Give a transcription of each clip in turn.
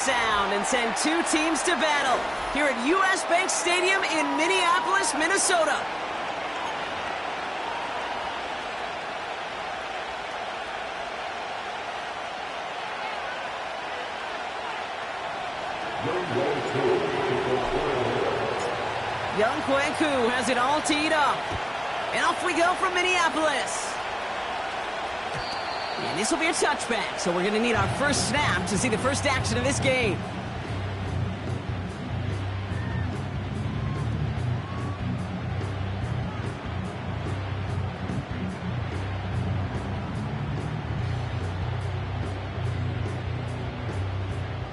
Sound and send two teams to battle here at U.S. Bank Stadium in Minneapolis, Minnesota. Young Kweku has it all teed up. And off we go from Minneapolis. And this will be a touchback, so we're going to need our first snap to see the first action of this game.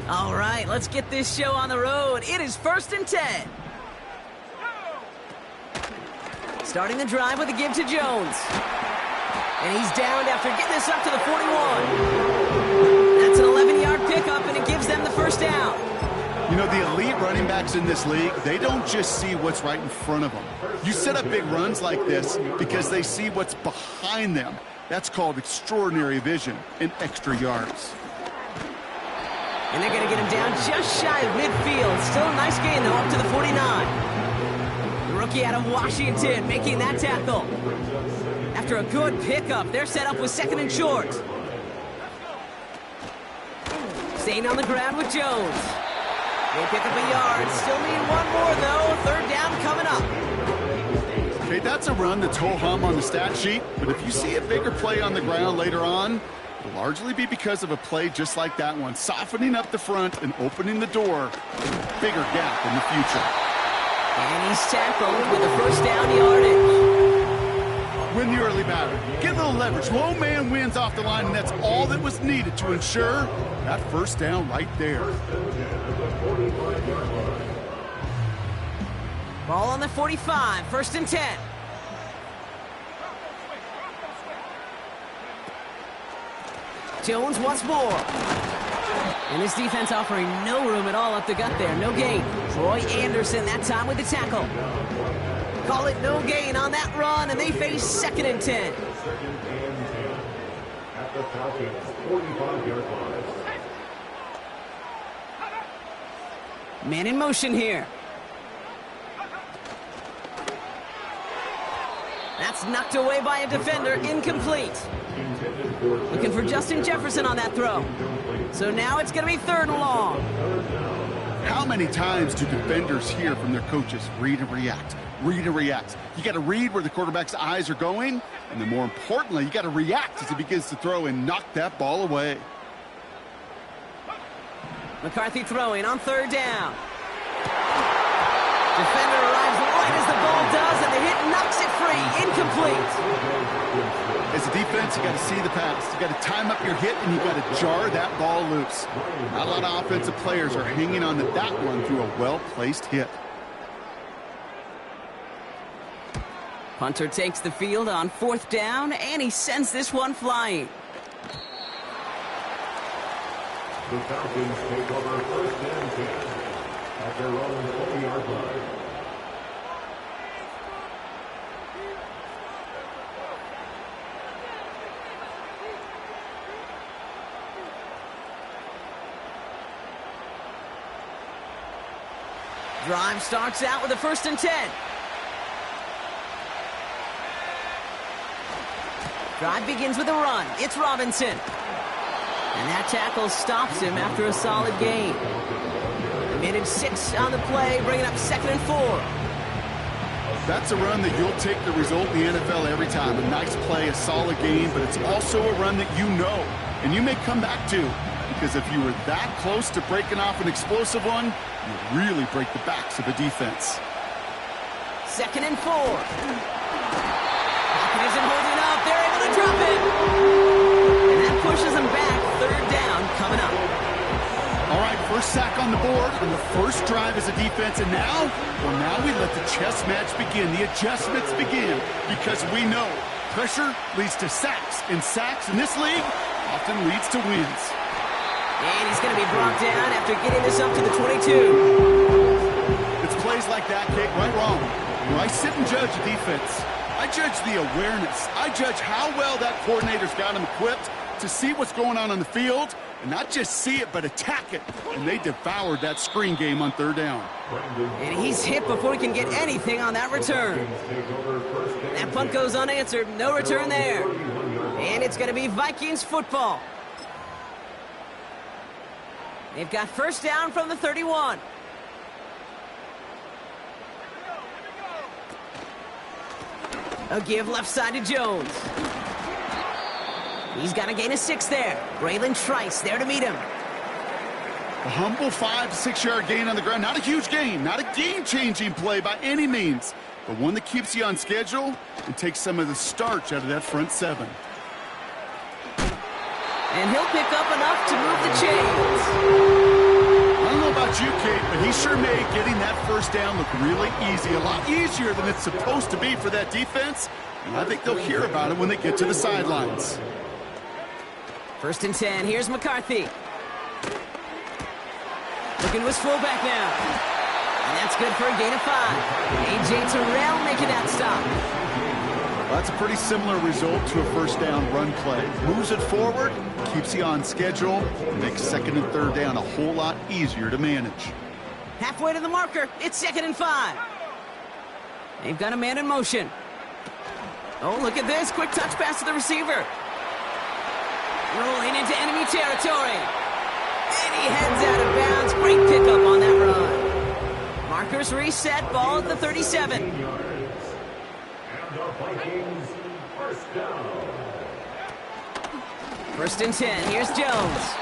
All right, let's get this show on the road. It is 1st and 10. Starting the drive with a give to Jones. And he's downed after getting this up to the 41. That's an 11-yard pickup, and it gives them the first down. You know, the elite running backs in this league, they don't just see what's right in front of them. You set up big runs like this because they see what's behind them. That's called extraordinary vision and extra yards. And they're going to get him down just shy of midfield. Still a nice gain, though, up to the 49. The rookie out of Washington making that tackle. After a good pickup, they're set up with 2nd and short. Staying on the ground with Jones. They pick up a yard. Still need one more, though. 3rd down coming up. Okay, that's a run that's ho-hum on the stat sheet, but if you see a bigger play on the ground later on, it'll largely be because of a play just like that one, softening up the front and opening the door to a bigger gap in the future. And he's tackled with the first down yardage. Win the early battle. Get a little leverage. Low man wins off the line, and that's all that was needed to ensure that first down right there. Ball on the 45, 1st and 10. Jones once more. And this defense offering no room at all up the gut there. No gain. Troy Anderson that time with the tackle. Call it no gain on that run, and they face 2nd and 10. At the Falcons' 45-yard line. Man in motion here. That's knocked away by a defender, incomplete. Looking for Justin Jefferson on that throw. So now it's going to be 3rd and long. How many times do defenders hear from their coaches, read and react, read and react? You got to read where the quarterback's eyes are going, and then more importantly, you got to react as he begins to throw and knock that ball away. McCarthy throwing on 3rd down. Defender arrives right as the ball does, and the hit knocks it free. Incomplete. As a defense, you got to see the pass. You got to time up your hit, and you got to jar that ball loose. Not a lot of offensive players are hanging on to that one through a well-placed hit. Punter takes the field on 4th down, and he sends this one flying. The Falcons take over 1st and 10 at their own 40-yard line. Drive starts out with a 1st and 10. Drive begins with a run. It's Robinson. And that tackle stops him after a solid gain. Minute 6 on the play, bringing up 2nd and 4. That's a run that you'll take the result in the NFL every time. A nice play, a solid game, but it's also a run that you know and you may come back to. Because if you were that close to breaking off an explosive one, you really break the backs of a defense. 2nd and 4. Pocket isn't holding up. They're able to drop it. And that pushes them back. 3rd down coming up. All right, first sack on the board on the first drive as a defense. And now, well, now we let the chess match begin. The adjustments begin because we know pressure leads to sacks. And sacks in this league often leads to wins. And he's going to be brought down after getting this up to the 22. It's plays like that, Kate, right wrong. When I sit and judge a defense, I judge the awareness. I judge how well that coordinator's got him equipped to see what's going on the field, and not just see it, but attack it. And they devoured that screen game on third down. And he's hit before he can get anything on that return. That punt goes unanswered. No return there. And it's going to be Vikings football. They've got first down from the 31. A give left side to Jones. He's got to gain a 6 there. Braylon Trice there to meet him. A humble 5 to 6 yard gain on the ground. Not a huge gain, not a game-changing play by any means, but one that keeps you on schedule and takes some of the starch out of that front 7. And he'll pick up enough to move the chains. I don't know about you, Kate, but he sure made getting that first down look really easy. A lot easier than it's supposed to be for that defense. And I think they'll hear about it when they get to the sidelines. First and 10. Here's McCarthy. Looking to his fullback now. And that's good for a gain of 5. A.J. Terrell making that stop. Well, that's a pretty similar result to a first down run play. Moves it forward, keeps you on schedule, and makes second and third down a whole lot easier to manage. Halfway to the marker. It's 2nd and 5. They've got a man in motion. Oh, look at this. Quick touch pass to the receiver. Rolling into enemy territory. And he heads out of bounds. Great pickup on that run. Markers reset. Ball at the 37. And the Vikings first down. First and 10. Here's Jones.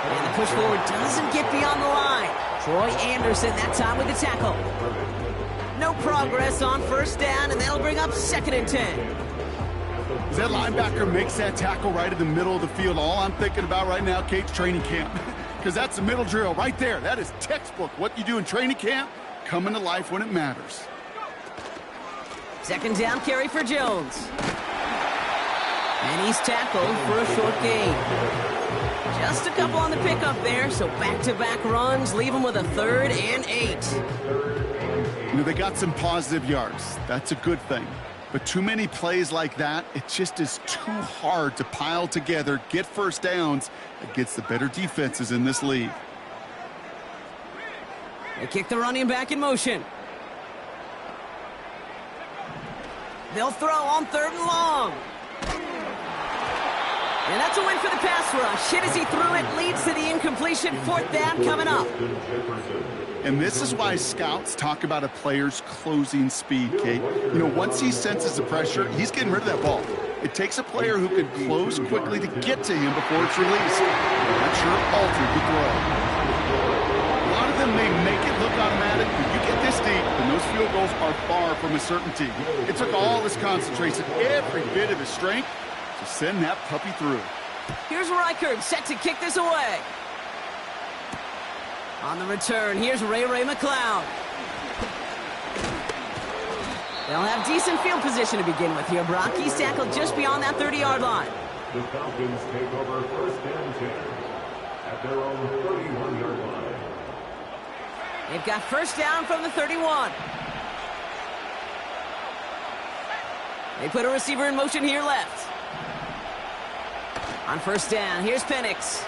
And the push forward doesn't get beyond the line. Troy Anderson that time with the tackle. No progress on first down, and that'll bring up 2nd and 10. As that linebacker makes that tackle right in the middle of the field, all I'm thinking about right now, Kate's training camp. Because that's the middle drill right there. That is textbook. What you do in training camp, coming to life when it matters. 2nd down carry for Jones. And he's tackled for a short gain. Just a couple on the pickup there, so back-to-back runs leave him with a 3rd and 8. You know, they got some positive yards. That's a good thing. But too many plays like that, it just is too hard to pile together, get first downs against the better defenses in this league. They kick the running back in motion. They'll throw on 3rd and long. And that's a win for the pass rush. Hit as he threw it, leads to the incompletion. 4th down coming up. And this is why scouts talk about a player's closing speed, Kate. You know, once he senses the pressure, he's getting rid of that ball. It takes a player who can close quickly to get to him before it's released. That sure altered the throw. A lot of them may make it look automatic, but you get this deep, and those field goals are far from a certainty. It took all his concentration, every bit of his strength, to send that puppy through. Here's Reichard set to kick this away. On the return, here's Ray McLeod. They'll have decent field position to begin with here, Brock. He's tackled just beyond that 30-yard line. The Falcons take over first and 10 at their own 31-yard line. They've got first down from the 31. They put a receiver in motion here left. On first down, here's Penix.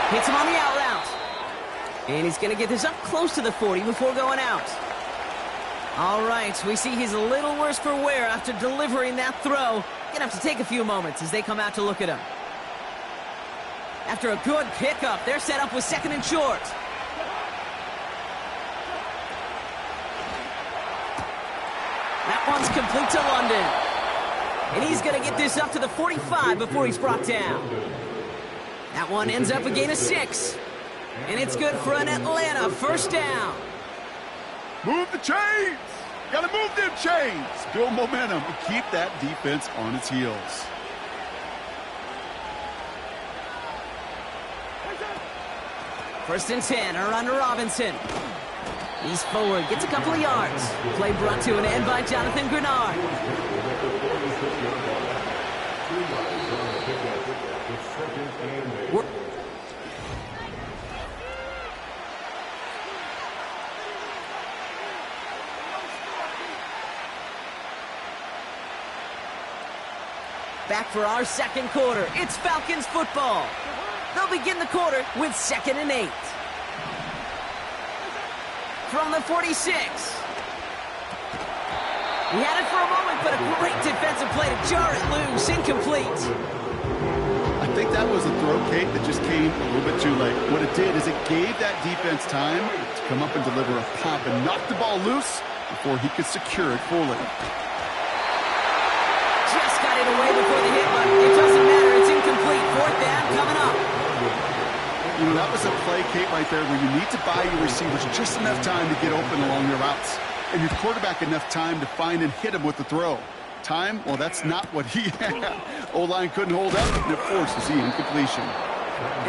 Hits him on the out route. And he's going to get this up close to the 40 before going out. All right, we see he's a little worse for wear after delivering that throw. Gonna have to take a few moments as they come out to look at him. After a good pickup, they're set up with 2nd and short. That one's complete to London. And he's going to get this up to the 45 before he's brought down. That one ends up a gain of 6. And it's good for an Atlanta first down. Move the chains! Gotta move them chains! Build momentum and keep that defense on its heels. First and 10, around to Robinson. He's forward, gets a couple of yards. Play brought to an end by Jonathan Grenard. Back for our second quarter. It's Falcons football. They'll begin the quarter with 2nd and 8. From the 46. He had it for a moment, but a great defensive play to jar it loose. Incomplete. I think that was a throw, Kate, that just came a little bit too late. What it did is it gave that defense time to come up and deliver a pop and knock the ball loose before he could secure it fully. Just got it away before the hit, but it doesn't matter. It's incomplete. 4th down coming up. You know, that was a play, Kate, right there where you need to buy your receivers just enough time to get open along their routes. And your quarterback enough time to find and hit him with the throw. Time? Well, that's not what he had. O-line couldn't hold up, and it forces the incompletion.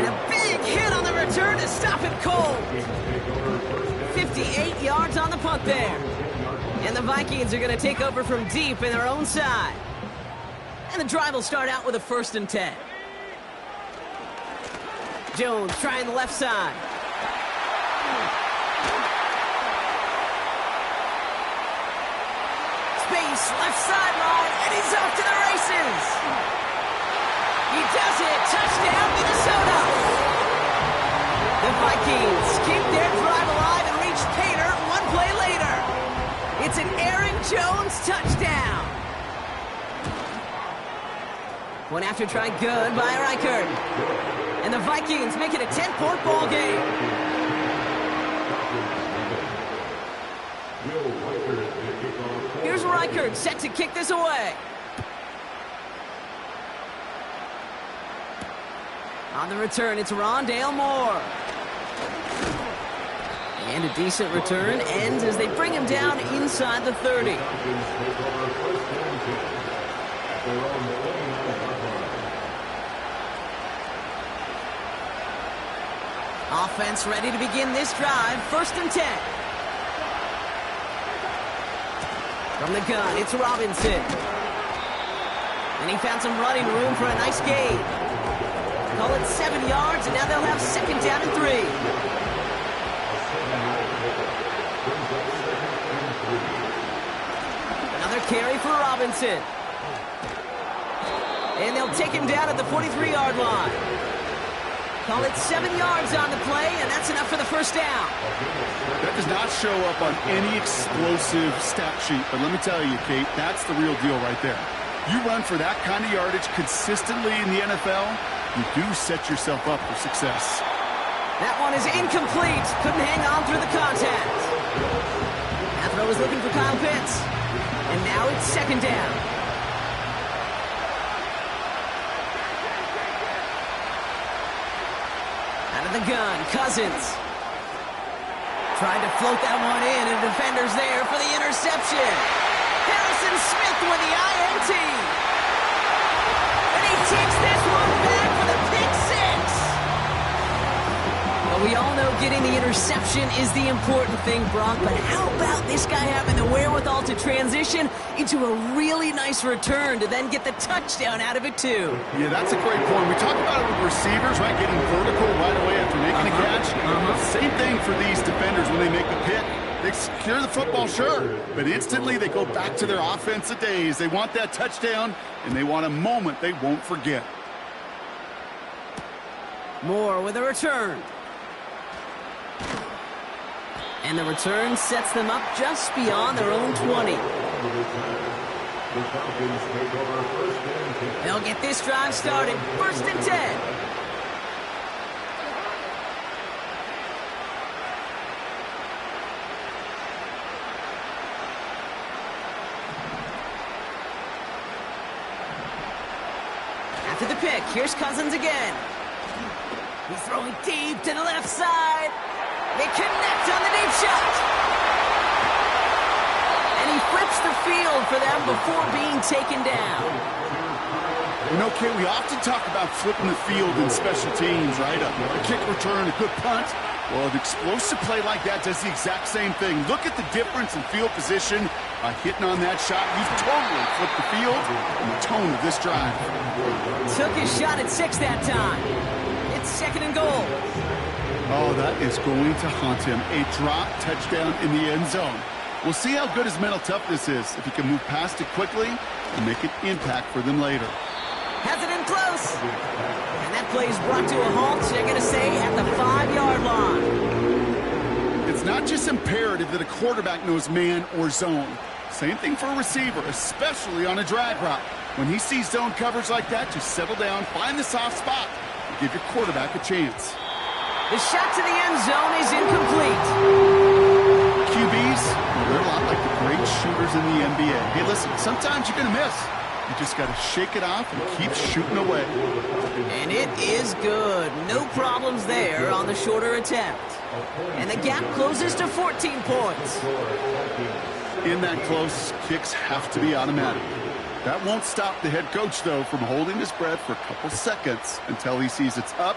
And a big hit on the return to stop it cold. 58 yards on the punt there. And the Vikings are going to take over from deep in their own side. And the drive will start out with a 1st and 10. Jones trying the left side. Space, left sideline, and he's off to the races. He does it. Touchdown, Minnesota. The Vikings keep their drive alive and reach Pater 1 play later. It's an Aaron Jones touchdown. One after try good by Reichert. And the Vikings make it a 10-point ball game. Here's Reichert set to kick this away. On the return, it's Rondale Moore. And a decent return ends as they bring him down inside the 30. Offense ready to begin this drive. 1st and 10. From the gun, it's Robinson. And he found some running room for a nice gain. Call it 7 yards, and now they'll have 2nd down and 3. Another carry for Robinson. And they'll take him down at the 43-yard line. Call it 7 yards on the play, and that's enough for the 1st down. That does not show up on any explosive stat sheet, but let me tell you, Kate, that's the real deal right there. You run for that kind of yardage consistently in the NFL, you do set yourself up for success. That one is incomplete. Couldn't hang on through the contact. That throw was looking for Kyle Pitts. And now it's 2nd down. Out of the gun, Cousins. Tried to float that one in, and the defender's there for the interception. Harrison Smith with the INT. And he takes this one back for the pick 6. Well, we all know getting the interception is the important thing, Brock, but how about this guy having the wherewithal to transition into a really nice return to then get the touchdown out of it, too? Yeah, that's a great point. We talk about it with receivers, right, getting vertical right away after making a catch. Same thing for these defenders when they make the pick. They secure the football, sure, but instantly they go back to their offensive days. They want that touchdown, and they want a moment they won't forget. Moore with a return. And the return sets them up just beyond their own 20. They'll get this drive started. 1st and 10. After the pick, here's Cousins again. He's throwing deep to the left side. They connect on the deep shot. And he flips the field for them before being taken down. You know, Kate, we often talk about flipping the field in special teams, right? A kick return, a good punt. Well, an explosive play like that does the exact same thing. Look at the difference in field position by hitting on that shot. He's totally flipped the field and the tone of this drive. Took his shot at 6 that time. It's 2nd and goal. Oh, that is going to haunt him. A drop touchdown in the end zone. We'll see how good his mental toughness is if he can move past it quickly and make an impact for them later. close. And that play is brought to a halt, they're going to say, at the 5-yard line. It's not just imperative that a quarterback knows man or zone. Same thing for a receiver, especially on a drag route. When he sees zone coverage like that, just settle down, find the soft spot, and give your quarterback a chance. The shot to the end zone is incomplete. QBs, they're a lot like the great shooters in the NBA. Hey, listen, sometimes you're going to miss. You just got to shake it off and keep shooting away. And it is good. No problems there on the shorter attempt. And the gap closes to 14 points. In that close, kicks have to be automatic. That won't stop the head coach, though, from holding his breath for a couple seconds until he sees it's up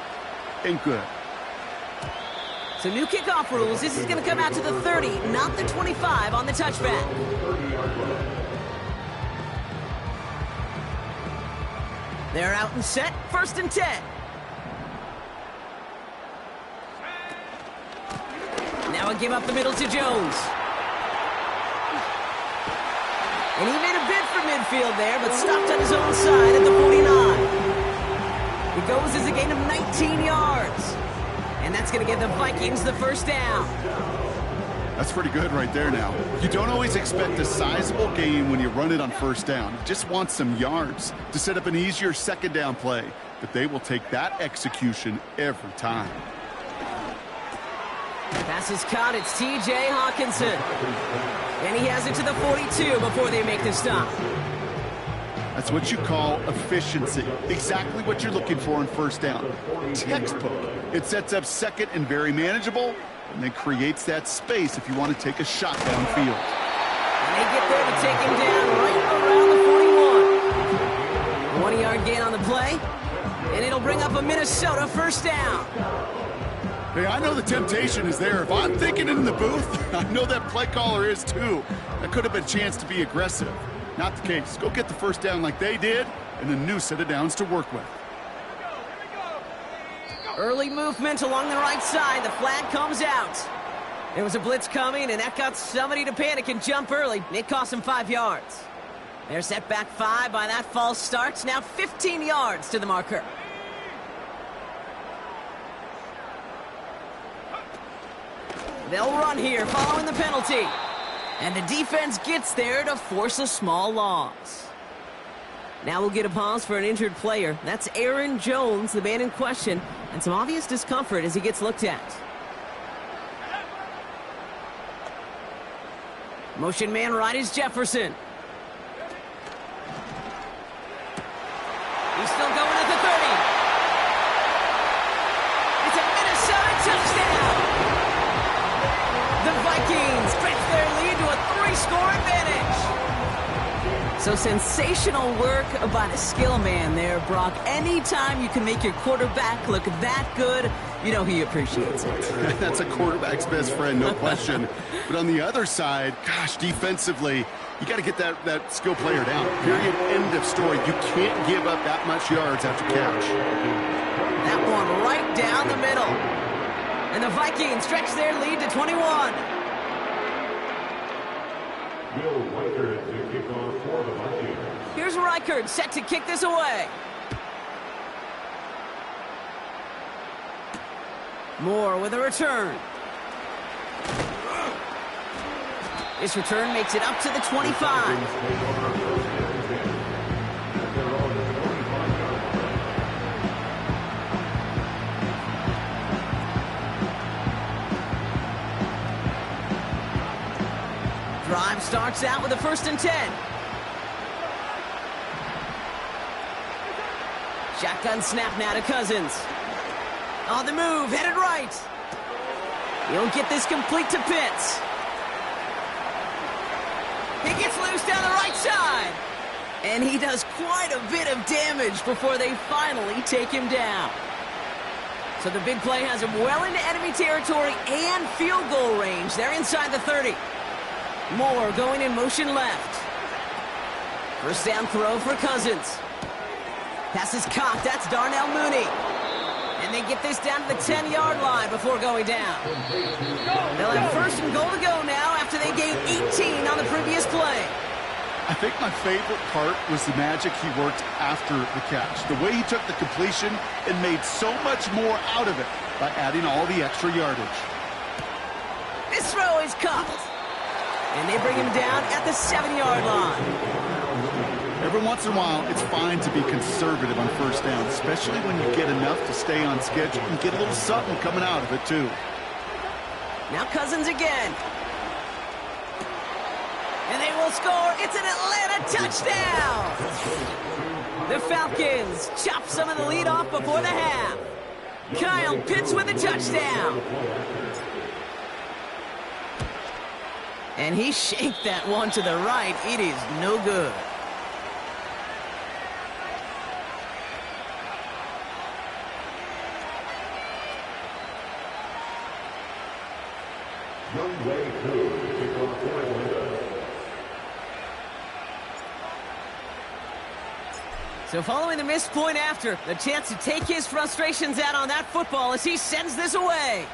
and good. So new kickoff rules. This is going to come out to the 30, not the 25 on the touchback. They're out and set. 1st and 10. Now a give up the middle to Jones. And he made a bid for midfield there, but stopped on his own side at the 49. It goes as a gain of 19 yards. And that's going to give the Vikings the 1st down. That's pretty good right there now. You don't always expect a sizable gain when you run it on 1st down. You just want some yards to set up an easier 2nd down play. But they will take that execution every time. Pass is caught. It's T.J. Hawkinson. And he has it to the 42 before they make the stop. That's what you call efficiency. Exactly what you're looking for on 1st down. Textbook. It sets up 2nd and very manageable, and then creates that space if you want to take a shot downfield. And they get there to take him down right around the 41. 1-yard gain on the play, and it'll bring up a Minnesota 1st down. Hey, I know the temptation is there. If I'm thinking in the booth, I know that play caller is too. That could have been a chance to be aggressive. Not the case. Go get the 1st down like they did, and a new set of downs to work with. Early movement along the right side. The flag comes out. There was a blitz coming, and that got somebody to panic and jump early. It cost him 5 yards. They're set back 5 by that false start. Now 15 yards to the marker. They'll run here following the penalty. And the defense gets there to force a small loss. Now we'll get a pause for an injured player. That's Aaron Jones, the man in question, and some obvious discomfort as he gets looked at. Motion man right is Jefferson. He's still going at the 30. It's a Minnesota touchdown. The Vikings stretch their lead to a 3-score advantage. So sensational work by the skill man there, Brock. Anytime you can make your quarterback look that good, you know he appreciates it. That's a quarterback's best friend, no question. But on the other side, gosh, defensively, you got to get that skill player down. Period. End of story. You can't give up that much yards after catch. That one right down the middle. And the Vikings stretch their lead to 21. Bill Reichert to kick off for the Vikings. Here's Reichert set to kick this away. Moore with a return. This return makes it up to the 25. Drive starts out with a 1st and 10. Shotgun snap now to Cousins. On the move, headed right. He'll get this complete to Pitts. He gets loose down the right side. And he does quite a bit of damage before they finally take him down. So the big play has him well into enemy territory and field goal range. They're inside the 30. Moore going in motion left. 1st down throw for Cousins. Pass is caught. That's Darnell Mooney. And they get this down to the 10-yard line before going down. They'll have 1st and goal to go now after they gained 18 on the previous play. I think my favorite part was the magic he worked after the catch. The way he took the completion and made so much more out of it by adding all the extra yardage. This throw is caught. And they bring him down at the 7-yard line. Every once in a while, it's fine to be conservative on first down, especially when you get enough to stay on schedule and get a little something coming out of it, too. Now Cousins again. And they will score. It's an Atlanta touchdown. The Falcons chop some of the lead off before the half. Kyle Pitts with a touchdown. And he shanked that one to the right. It is no good. So following the missed point after, the chance to take his frustrations out on that football as he sends this away.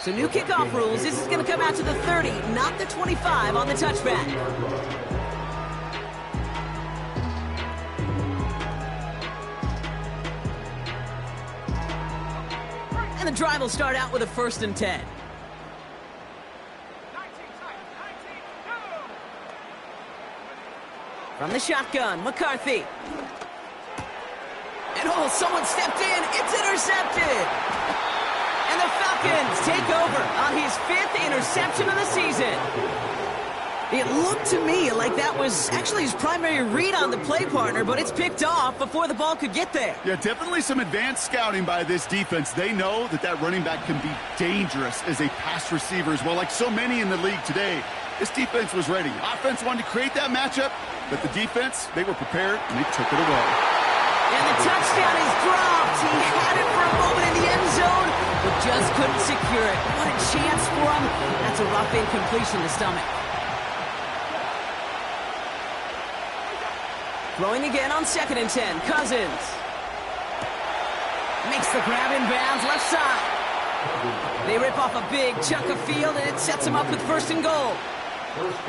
So new kickoff rules. This is going to come out to the 30, not the 25 on the touchback. And the drive will start out with a 1st and 10. From the shotgun, McCarthy. And someone stepped in. It's intercepted. And the Falcons take over on his 5th interception of the season. It looked to me like that was actually his primary read on the play partner, but it's picked off before the ball could get there. Yeah, definitely some advanced scouting by this defense. They know that that running back can be dangerous as a pass receiver as well, like so many in the league today. This defense was ready. Offense wanted to create that matchup, but the defense, they were prepared, and they took it away. And the touchdown is dropped. He had it for a moment in the end zone, but just couldn't secure it. What a chance for him. That's a rough incompletion to stomach. Throwing again on 2nd and 10. Cousins. Makes the grab in bounds, left side. They rip off a big chunk of field, and it sets them up with 1st and goal.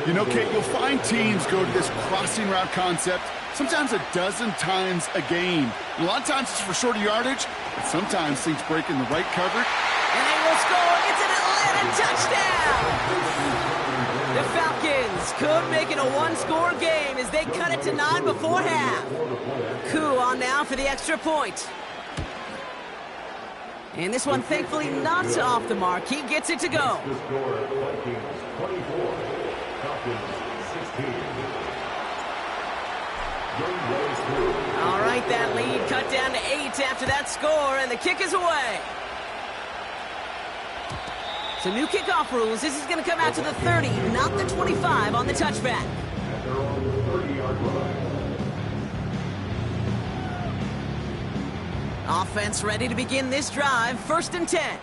You know, Kate, you'll find teams go to this crossing route concept sometimes a dozen times a game. And a lot of times it's for shorter yardage, but sometimes things break in the right coverage. And they will score. It's an Atlanta touchdown. The Falcons could make it a 1-score game as they cut it to 9 before half. Koo on now for the extra point. And this one, thankfully, not off the mark. He gets it to go. All right, that lead cut down to 8 after that score, and the kick is away. So new kickoff rules. This is going to come out to the 30, not the 25 on the touchback. Offense ready to begin this drive. 1st and 10.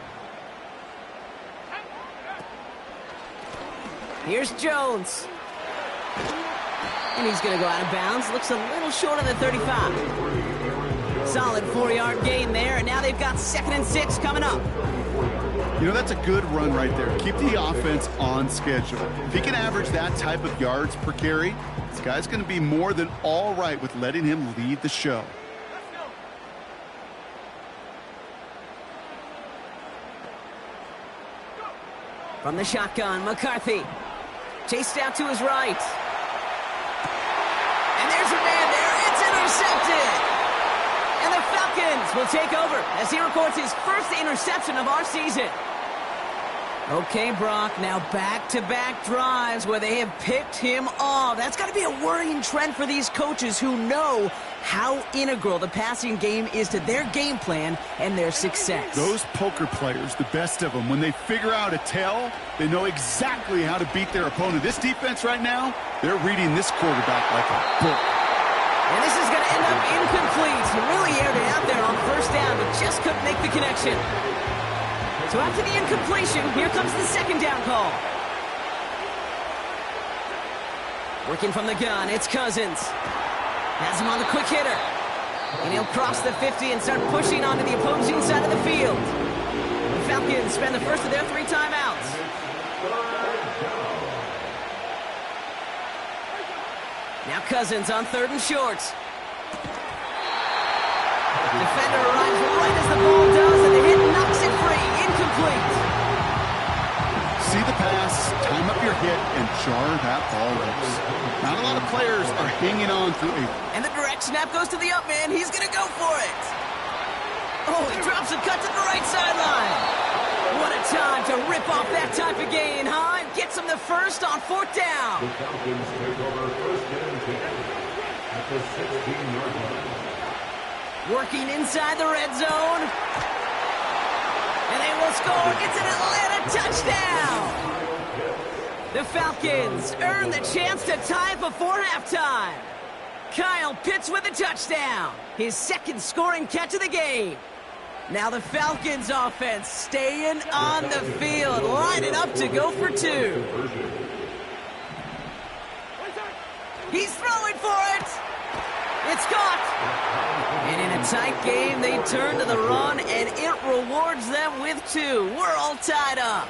Here's Jones. And he's going to go out of bounds. Looks a little short on the 35. Solid 4-yard gain there, and now they've got 2nd and 6 coming up. You know, that's a good run right there. Keep the offense on schedule. If he can average that type of yards per carry, this guy's going to be more than all right with letting him lead the show. From the shotgun, McCarthy. Chased out to his right. And there's a man there. It's intercepted. And the Falcons will take over as he records his 1st interception of our season. Okay, Brock, now back-to-back drives where they have picked him off. That's got to be a worrying trend for these coaches who know how integral the passing game is to their game plan and their success. Those poker players, the best of them, when they figure out a tell, they know exactly how to beat their opponent. This defense right now, they're reading this quarterback like a book. And this is going to end up incomplete. He really aired it out there on 1st down, but just couldn't make the connection. So after the incompletion, here comes the 2nd down call. Working from the gun, it's Cousins. Has him on the quick hitter. And he'll cross the 50 and start pushing onto the opposing side of the field. The Falcons spend the first of their 3 timeouts. Now Cousins on 3rd and short. Defender arrives right as the ball does, and the hit knocks it free. Incomplete. See the pass, time up your hit, and jar that ball loose. Not a lot of players are hanging on to it. And the direct snap goes to the up man. He's going to go for it. Oh, he drops a cut to the right sideline. What a time to rip off that type of gain, huh? And gets him the first on 4th down. The Falcons take over 1st and 10 at the 16-yard line. Working inside the red zone. And they will score. It's an Atlanta touchdown. The Falcons earn the chance to tie it before halftime. Kyle Pitts with a touchdown. His 2nd scoring catch of the game. Now the Falcons offense staying on the field, lining up to go for 2. He's throwing for it. It's caught. And in a tight game, they turn to the run, and it rewards them with 2. We're all tied up.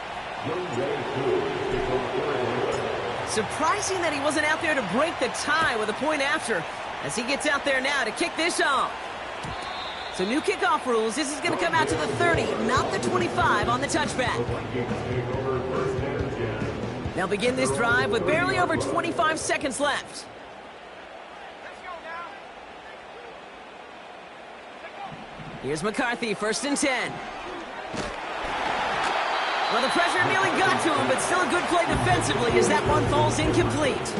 Surprising that he wasn't out there to break the tie with a point after, as he gets out there now to kick this off. So new kickoff rules. This is going to come out to the 30, not the 25 on the touchback. They'll begin this drive with barely over 25 seconds left. Here's McCarthy, 1st and 10. Well, the pressure nearly got to him, but still a good play defensively as that one falls incomplete.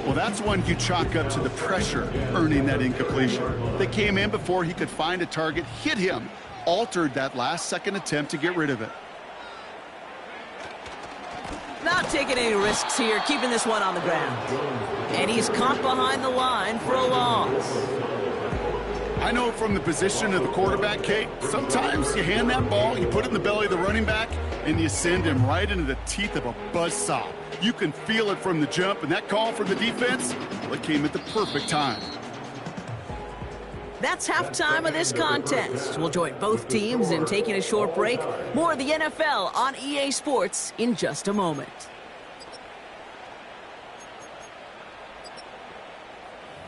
Well, that's one you chalk up to the pressure earning that incompletion. They came in before he could find a target, hit him, altered that last-second attempt to get rid of it. Not taking any risks here, keeping this one on the ground. And he's caught behind the line for a loss. I know from the position of the quarterback, Kate, sometimes you hand that ball, you put it in the belly of the running back, and you send him right into the teeth of a buzzsaw. You can feel it from the jump, and that call for the defense, well, it came at the perfect time. That's halftime of this contest. We'll join both teams in taking a short break. More of the NFL on EA Sports in just a moment.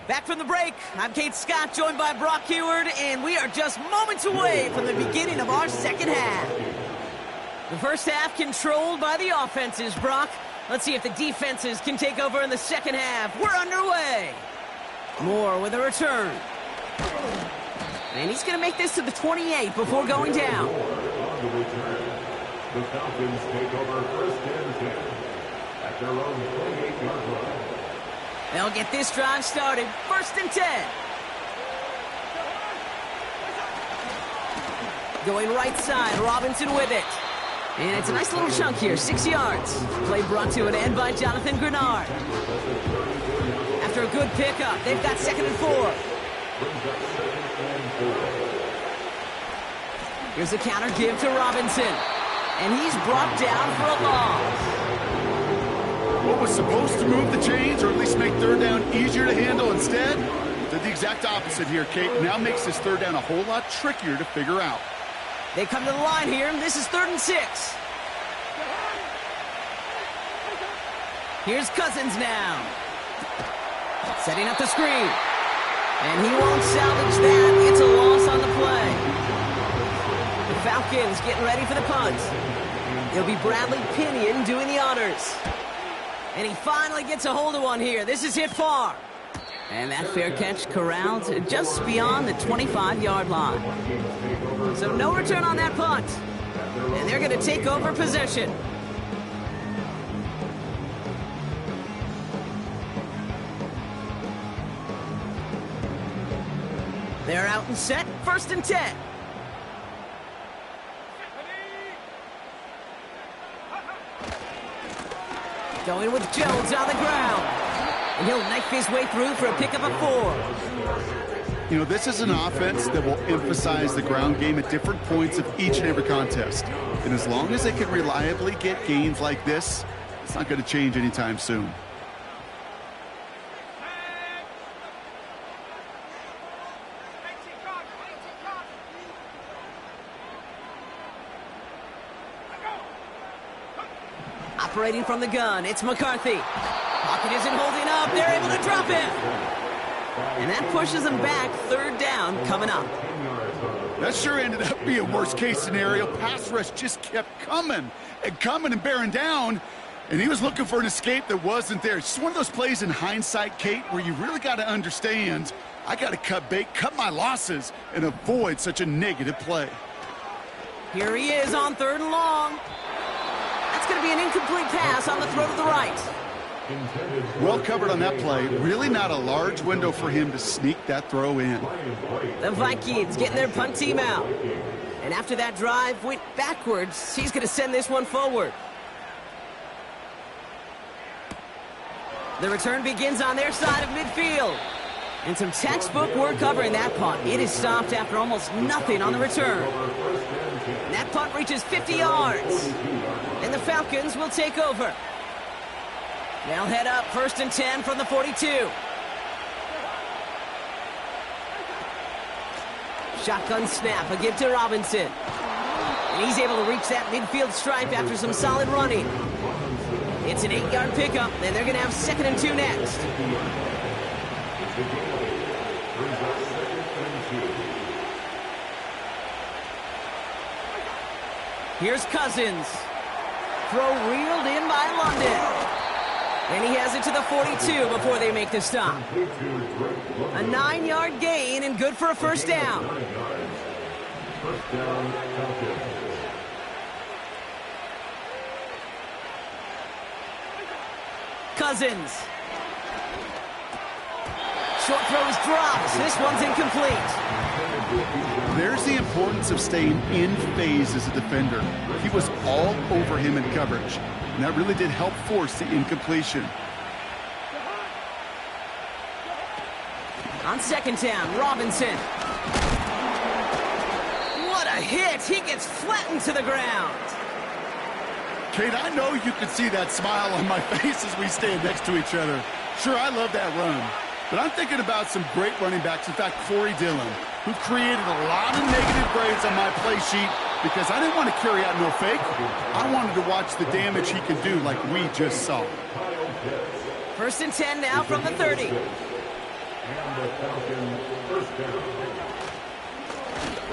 Back from the break, I'm Kate Scott, joined by Brock Heward, and we are just moments away from the beginning of our 2nd half. The first half controlled by the offenses, Brock. Let's see if the defenses can take over in the 2nd half. We're underway. Moore with a return. And he's going to make this to the 28 before going down. On the return, the Falcons take over 1st and 10 at their own 28-yard line. They'll get this drive started. 1st and 10. Going right side, Robinson with it. And it's a nice little chunk here, 6 yards. Play brought to an end by Jonathan Grenard. After a good pickup, they've got 2nd and 4. Here's a counter give to Robinson. And he's brought down for a loss. What was supposed to move the chains, or at least make 3rd down easier to handle instead, did the exact opposite here, Kate. Now makes this 3rd down a whole lot trickier to figure out. They come to the line here. This is 3rd and 6. Here's Cousins now. Setting up the screen. And he won't salvage that. It's a loss on the play. The Falcons getting ready for the punt. It'll be Bradley Pinion doing the honors. And he finally gets a hold of one here. This is hit far. And that fair catch corralled just beyond the 25-yard line. So no return on that punt. And they're going to take over possession. They're out and set. 1st and 10. Going with Jones on the ground. And he'll knife his way through for a pickup of 4. You know, this is an offense that will emphasize the ground game at different points of each and every contest. And as long as they can reliably get gains like this, it's not going to change anytime soon. Operating from the gun, it's McCarthy. Pocket isn't holding up. They're able to drop him. And that pushes them back. Third down coming up. That sure ended up being worst-case scenario. Pass rush just kept coming and bearing down. And he was looking for an escape that wasn't there. It's just one of those plays in hindsight, Kate, where you really got to understand, I got to cut bait, cut my losses, and avoid such a negative play. Here he is on 3rd and long. That's going to be an incomplete pass on the throw to the right. Well covered on that play. Really not a large window for him to sneak that throw in. The Vikings getting their punt team out. And after that drive went backwards, he's going to send this one forward. The return begins on their side of midfield. And some textbook work covering that punt. It is stopped after almost nothing on the return. And that punt reaches 50 yards. And the Falcons will take over. They'll head up 1st and 10 from the 42. Shotgun snap, a give to Robinson. And he's able to reach that midfield stripe after some solid running. It's an 8-yard pickup, and they're going to have 2nd and 2 next. Here's Cousins. Throw reeled in by London. And he has it to the 42 before they make the stop. A 9-yard gain and good for a 1st down. Cousins. Short throw is dropped. This one's incomplete. There's the importance of staying in phase as a defender. He was all over him in coverage, and that really did help force the incompletion. On 2nd down, Robinson. What a hit! He gets flattened to the ground. Kate, I know you can see that smile on my face as we stand next to each other. Sure, I love that run. But I'm thinking about some great running backs. In fact, Corey Dillon, who created a lot of negative grades on my play sheet because I didn't want to carry out no fake. I wanted to watch the damage he could do like we just saw. 1st and 10 now from the 30.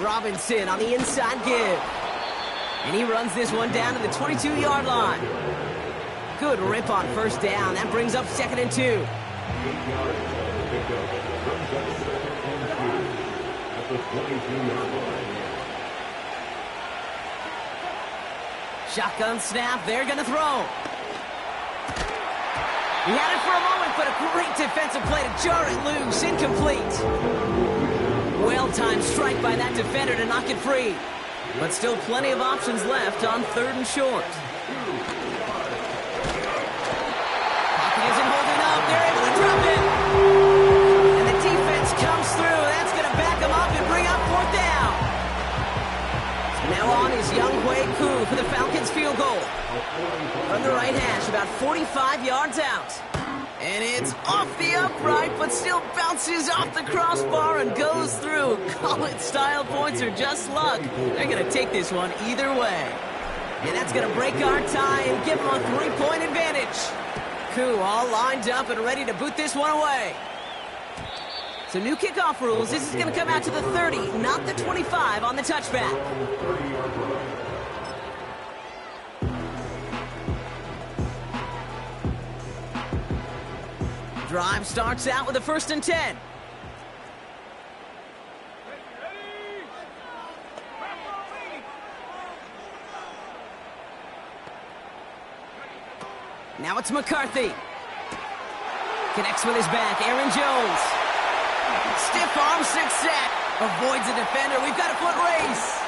Robinson on the inside give. And he runs this one down to the 22-yard line. Good rip on 1st down. That brings up 2nd and 2. Shotgun snap. They're going to throw. He had it for a moment, but a great defensive play to jar it loose. Incomplete. Well-timed strike by that defender to knock it free. But still plenty of options left on 3rd and short. Pocket isn't holding up. They're able to drop it. And the defense comes through. That's going to back them up and bring up 4th down. So now on is Younghoe Koo for the Falcons field goal. From the right hash, about 45 yards out. And it's off the upright, but still bounces off the crossbar and goes through. College-style points are just luck. They're going to take this one either way. And that's going to break our tie and give them a 3-point advantage. Koo all lined up and ready to boot this one away. So new kickoff rules. This is going to come out to the 30, not the 25 on the touchback. Drive starts out with a 1st and 10. Now it's McCarthy. Connects with his back. Aaron Jones. Stiff arm success. Avoids the defender. We've got a foot race.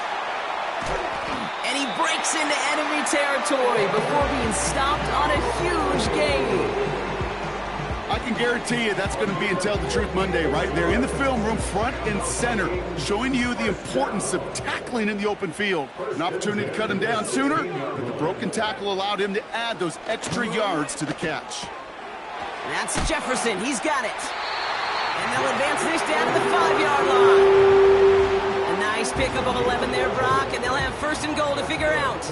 And he breaks into enemy territory before being stopped on a huge gain. I can guarantee you that's going to be in Tell the Truth Monday right there in the film room, front and center, showing you the importance of tackling in the open field. An opportunity to cut him down sooner, but the broken tackle allowed him to add those extra yards to the catch. That's Jefferson. He's got it. And they'll advance this down to the 5-yard line. A nice pickup of 11 there, Brock, and they'll have 1st and goal to figure out.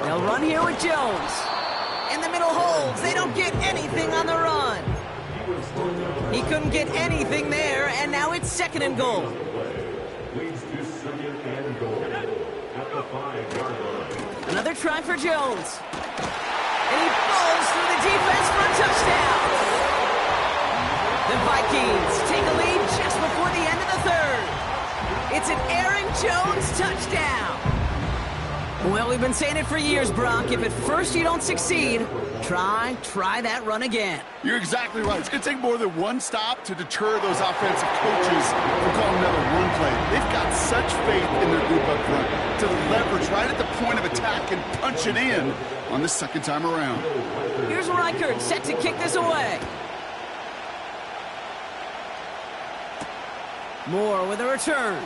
They'll run here with Jones. In the middle holds. They don't get anything on the run. He couldn't get anything there, and now it's 2nd and goal. Another try for Jones. And he falls through the defense for a touchdown. The Vikings take a lead just before the end of the 3rd. It's an Aaron Jones touchdown. Well, we've been saying it for years, Brock. If at first you don't succeed, try that run again. You're exactly right. It's going to take more than one stop to deter those offensive coaches from calling another run play. They've got such faith in their group up front to leverage right at the point of attack and punch it in on the 2nd time around. Here's Reichert set to kick this away. Moore with a return.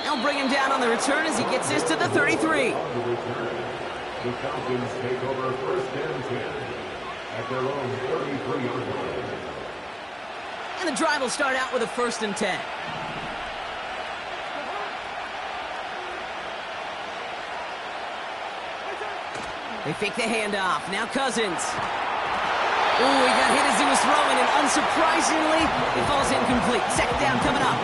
They'll bring him down on the return as he gets this to the 33. The Falcons take over 1st and 10 at their own 33-yard line. And the drive will start out with a 1st and 10. They fake the handoff. Now Cousins. Ooh, he got hit as he was throwing, and unsurprisingly, it falls incomplete. 2nd down coming up.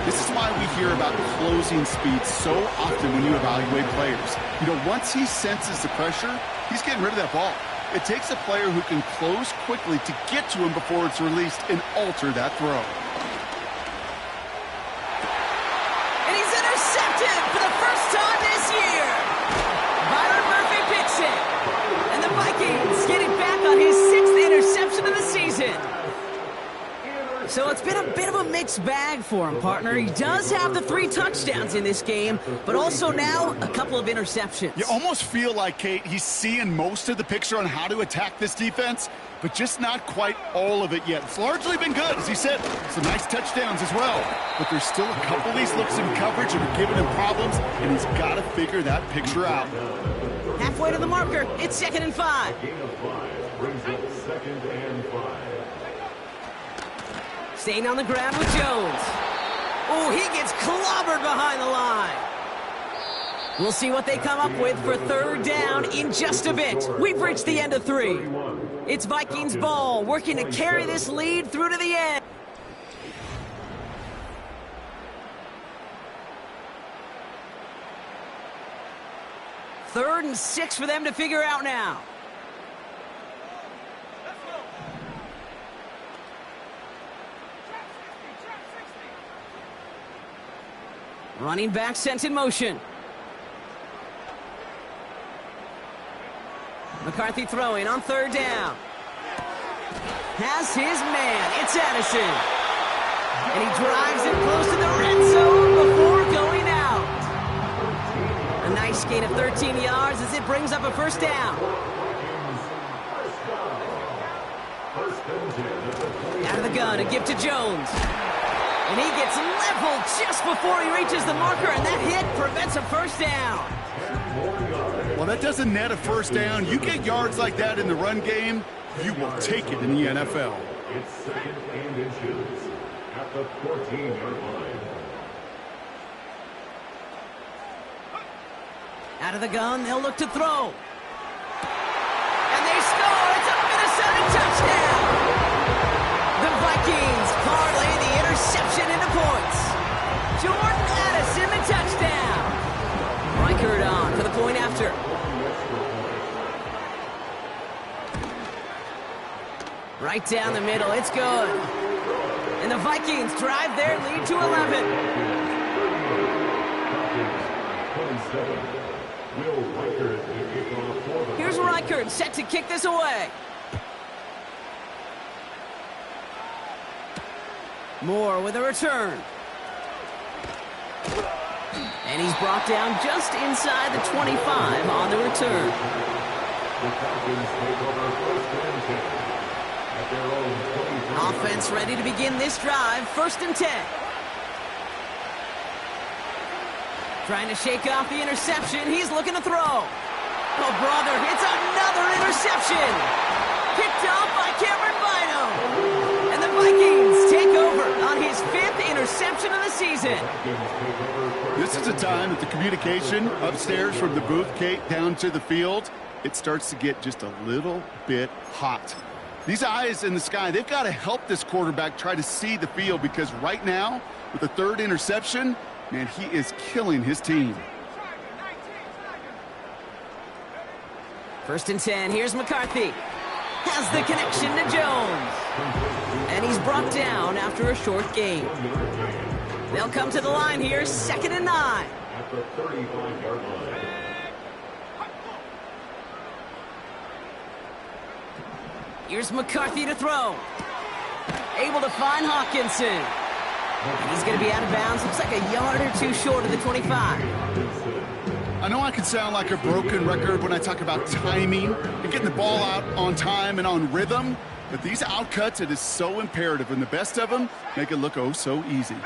This is why we hear about closing speed so often when you evaluate players. You know, once he senses the pressure, he's getting rid of that ball. It takes a player who can close quickly to get to him before it's released and alter that throw. And he's intercepted for the first time this year. Byron Murphy picks it. And the Vikings get it back on his 6th interception of the season. So it's been a bit of a mixed bag for him, partner. He does have the 3 touchdowns in this game, but also now a couple of interceptions. You almost feel like, Kate, he's seeing most of the picture on how to attack this defense, but just not quite all of it yet. It's largely been good, as he said. Some nice touchdowns as well. But there's still a couple of these looks in coverage that are giving him problems, and he's got to figure that picture out. Halfway to the marker, it's 2nd and 5. Gain of 5 brings up 2nd and 5. Staying on the ground with Jones. Oh, he gets clobbered behind the line. We'll see what they come up with for 3rd down in just a bit. We've reached the end of 3. It's Vikings ball, working to carry this lead through to the end. Third and 6 for them to figure out now. Running back sent in motion. McCarthy throwing on 3rd down. Has his man. It's Addison. And he drives it close to the red zone before going out. A nice gain of 13 yards as it brings up a 1st down. Out of the gun, a give to Jones. And he gets leveled just before he reaches the marker, and that hit prevents a 1st down. Well, that doesn't net a 1st down. You get yards like that in the run game, you will take it in the NFL. It's 2nd and inches at the 14-yard line. Out of the gun, they'll look to throw. And they score! It's a Minnesota touchdown! The Vikings parlay the interception into points. Jordan Addison, the touchdown. Reichert on for the point after. Right down the middle, it's good. And the Vikings drive their lead to 11. Here's Reichert set to kick this away. Moore with a return. And he's brought down just inside the 25 on the return. The Falcons take over 1st and 10 at their own 23. Offense ready to begin this drive. 1st and 10. Trying to shake off the interception. He's looking to throw. Oh, brother, it's another interception. Picked off by Cameron Bynum. And the Vikings take over on his 5th interception of the season. This is a time that the communication upstairs from the booth, Kate, down to the field, it starts to get just a little bit hot. These eyes in the sky, they've got to help this quarterback try to see the field, because right now, with the third interception, man, he is killing his team. 1st and 10, here's McCarthy. Has the connection to Jones. And he's brought down after a short gain. They'll come to the line here, 2nd and 9. At the 35-yard line. Here's McCarthy to throw. Able to find Hawkinson. And he's going to be out of bounds. Looks like a yard or two short of the 25. I know I can sound like a broken record when I talk about timing and getting the ball out on time and on rhythm, but these outcuts, it is so imperative, and the best of them make it look oh so easy.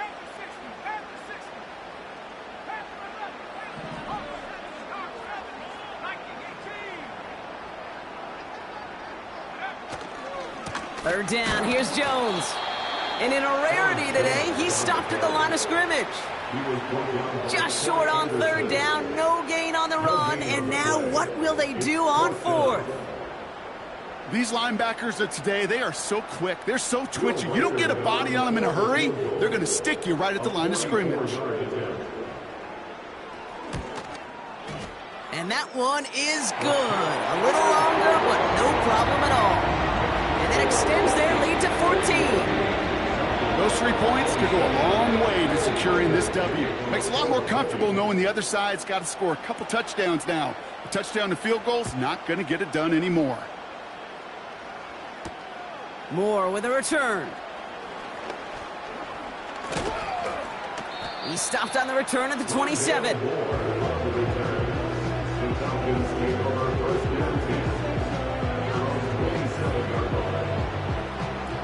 Third down, here's Jones. And in a rarity today, he stopped at the line of scrimmage. Just short on 3rd down, no gain on the run, and now what will they do on 4th? These linebackers of today, they are so quick. They're so twitchy. You don't get a body on them in a hurry, they're going to stick you right at the line of scrimmage. And that one is good. A little longer, but no problem at all. And that extends their lead to 14. Those 3 points could go a long way to securing this W. Makes it a lot more comfortable knowing the other side's got to score a couple touchdowns now. A touchdown to field goal's not going to get it done anymore. Moore with a return. He stopped on the return at the 27.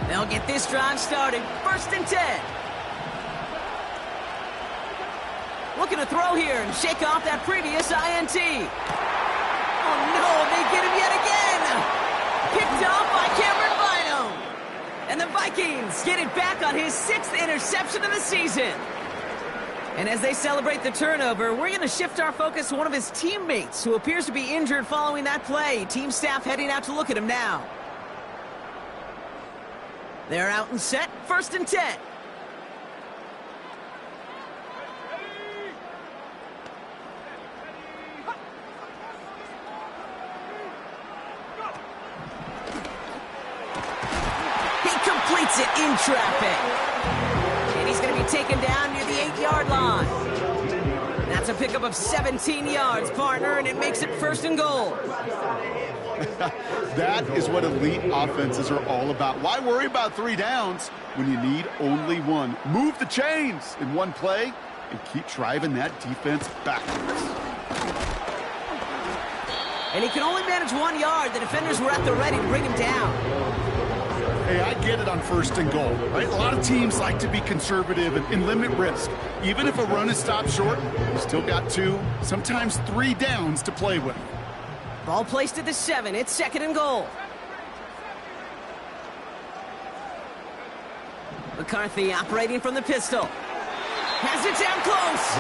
They'll get this drive started. 1st and 10. Looking to throw here and shake off that previous INT. Oh no, they get him yet again. Picked off by Cameron Bynum. And the Vikings get it back on his 6th interception of the season. And as they celebrate the turnover, we're going to shift our focus to one of his teammates who appears to be injured following that play. Team staff heading out to look at him now. They're out and set, 1st and 10. He completes it in traffic. And he's going to be taken down near the 8-yard line. That's a pickup of 17 yards, partner, and it makes it 1st and goal. That is what elite offenses are all about. Why worry about 3 downs when you need only 1? Move the chains in one play and keep driving that defense backwards. And he can only manage 1 yard. The defenders were at the ready to bring him down. Hey, I get it on 1st and goal, right? A lot of teams like to be conservative and limit risk. Even if a run is stopped short, you still got 2, sometimes 3 downs to play with. Ball placed at the 7. It's 2nd and goal. McCarthy operating from the pistol. Has it down close.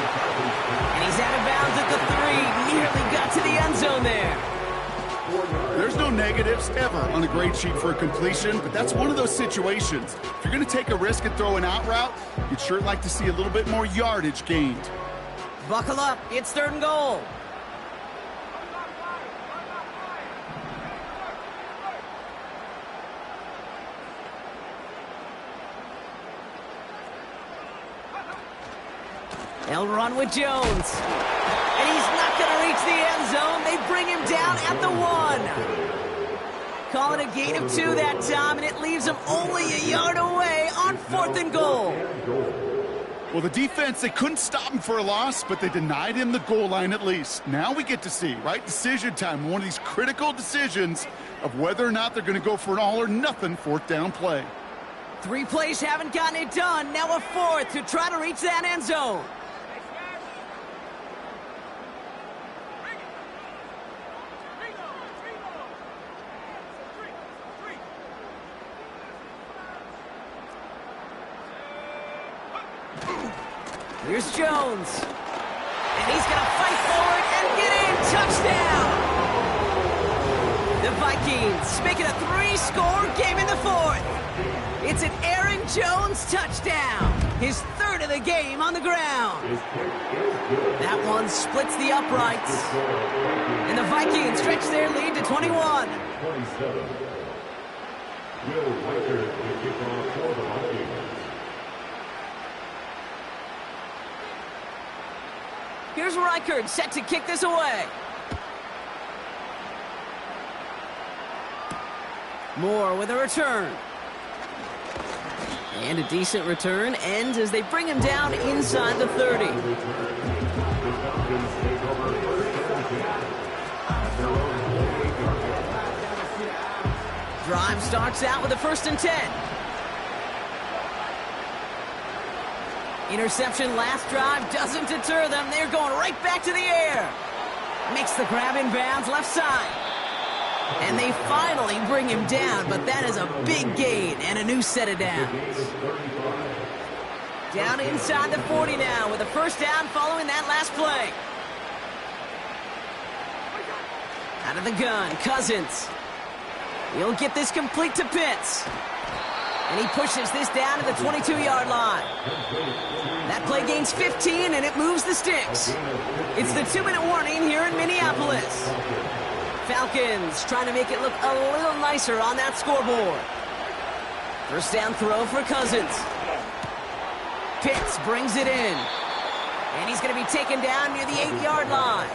And he's out of bounds at the 3. Nearly got to the end zone there. There's no negatives ever on a grade sheet for a completion, but that's one of those situations. If you're going to take a risk and throw an out route, you'd sure like to see a little bit more yardage gained. Buckle up. It's 3rd and goal. They'll run with Jones. And he's not going to reach the end zone. They bring him down at the 1. Calling a gain of 2 that time, and it leaves him only a yard away on 4th and goal. Well, the defense, they couldn't stop him for a loss, but they denied him the goal line at least. Now we get to see, right? Decision time, one of these critical decisions of whether or not they're going to go for an all-or-nothing 4th down play. 3 plays haven't gotten it done. Now a 4th to try to reach that end zone. Here's Jones. And he's going to fight forward and get in. Touchdown! The Vikings make it a 3-score game in the fourth. It's an Aaron Jones touchdown. His third of the game on the ground. That one splits the uprights. And the Vikings stretch their lead to 21. 27. Will Riker will kick off for the Vikings. Here's Reichard set to kick this away. Moore with a return. And a decent return ends as they bring him down inside the 30. Drive starts out with a 1st and 10. Interception last drive doesn't deter them. They're going right back to the air. Makes the grab in bounds left side. And they finally bring him down, but that is a big gain and a new set of downs. Down inside the 40 now with a 1st down following that last play. Out of the gun, Cousins. He'll get this complete to Pitts. And he pushes this down to the 22-yard line. That play gains 15, and it moves the sticks. It's the 2-minute warning here in Minneapolis. Falcons trying to make it look a little nicer on that scoreboard. 1st down throw for Cousins. Pitts brings it in. And he's going to be taken down near the 8-yard line.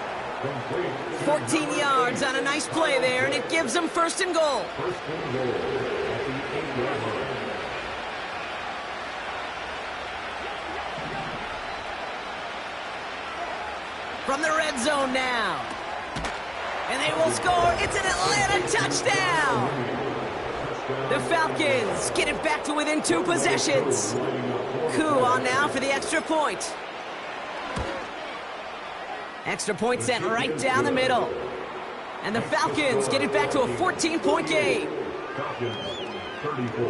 14 yards on a nice play there, and it gives them 1st and goal. From the red zone now. And they will score. It's an Atlanta touchdown. The Falcons get it back to within 2 possessions. Koo on now for the extra point. Extra point sent right down the middle. And the Falcons get it back to a 14-point game. Falcons 34.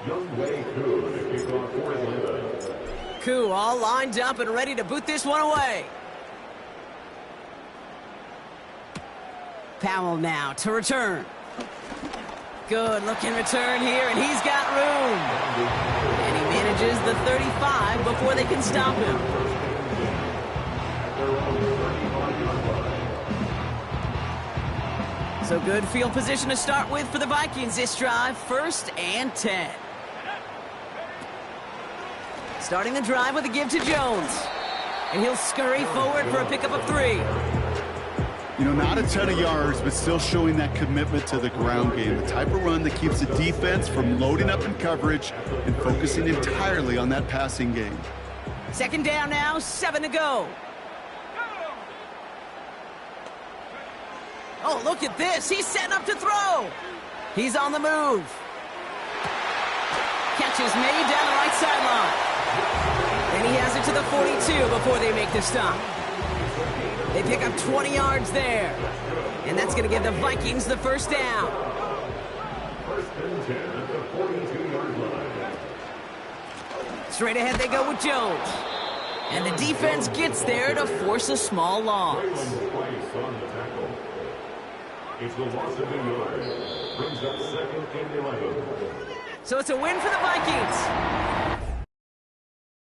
Youngway Koo to kick off for Atlanta. Koo all lined up and ready to boot this one away. Powell now to return. Good looking return here, and he's got room. And he manages the 35 before they can stop him. So good field position to start with for the Vikings this drive. 1st and 10. Starting the drive with a give to Jones. And he'll scurry forward for a pickup of 3. You know, not a ton of yards, but still showing that commitment to the ground game. The type of run that keeps the defense from loading up in coverage and focusing entirely on that passing game. 2nd down now, 7 to go. Oh, look at this. He's setting up to throw. He's on the move. Catch is made down the right sideline. And he has it to the 42 before they make the stop. They pick up 20 yards there. And that's going to give the Vikings the 1st down. 1st and 10 at the 42-yard line. Straight ahead they go with Jones. And the defense gets there to force a small loss. It's the loss of a yard. Brings up 2nd and 11. So it's a win for the Vikings.